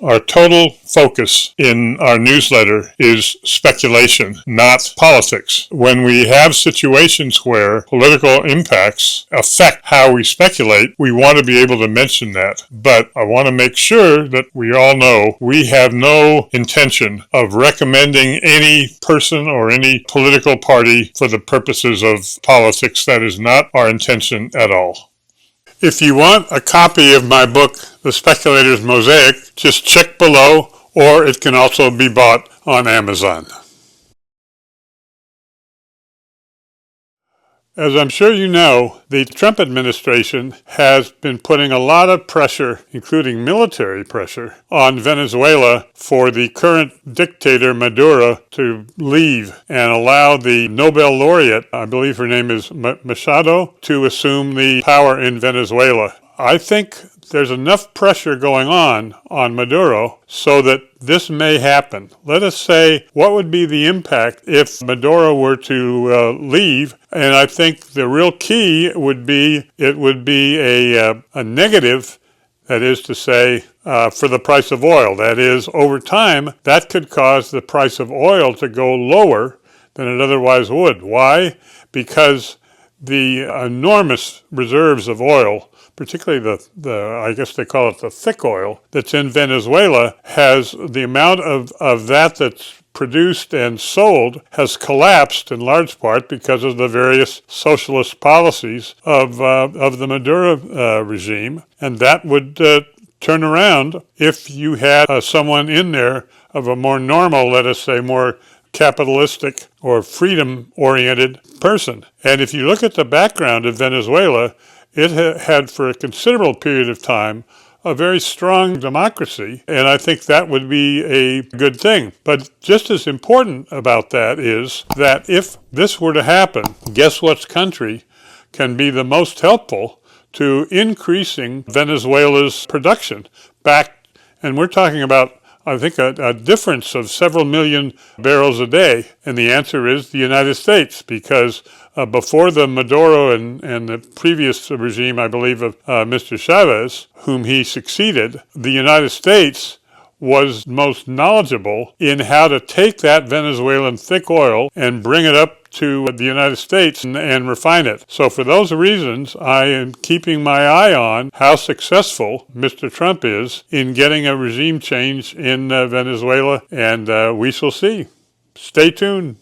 Our total focus in our newsletter is speculation, not politics. When we have situations where political impacts affect how we speculate, we want to be able to mention that. But I want to make sure that we all know we have no intention of recommending any person or any political party for the purposes of politics. That is not our intention at all. If you want a copy of my book, The Speculator's Mosaic, just check below, or it can also be bought on Amazon. As I'm sure you know, the Trump administration has been putting a lot of pressure, including military pressure, on Venezuela for the current dictator Maduro to leave and allow the Nobel laureate, I believe her name is Machado, to assume the power in Venezuela. I think there's enough pressure going on Maduro so that this may happen. Let us say, what would be the impact if Maduro were to leave? And I think the real key would be, it would be a negative, that is to say, for the price of oil. That is, over time, that could cause the price of oil to go lower than it otherwise would. Why? Because the enormous reserves of oil, particularly the I guess they call it the thick oil, that's in Venezuela, has the amount of that that's produced and sold has collapsed in large part because of the various socialist policies of the Maduro regime. And that would turn around if you had someone in there of a more normal, let us say, more capitalistic or freedom-oriented person. And if you look at the background of Venezuela, it had for a considerable period of time a very strong democracy, and I think that would be a good thing. But just as important about that is that if this were to happen, guess what country can be the most helpful to increasing Venezuela's production back, and we're talking about, I think, a difference of several million barrels a day, and the answer is the United States, because before the Maduro and the previous regime, I believe, of Mr. Chavez, whom he succeeded, the United States was most knowledgeable in how to take that Venezuelan thick oil and bring it up to the United States and refine it. So for those reasons, I am keeping my eye on how successful Mr. Trump is in getting a regime change in Venezuela, and we shall see. Stay tuned.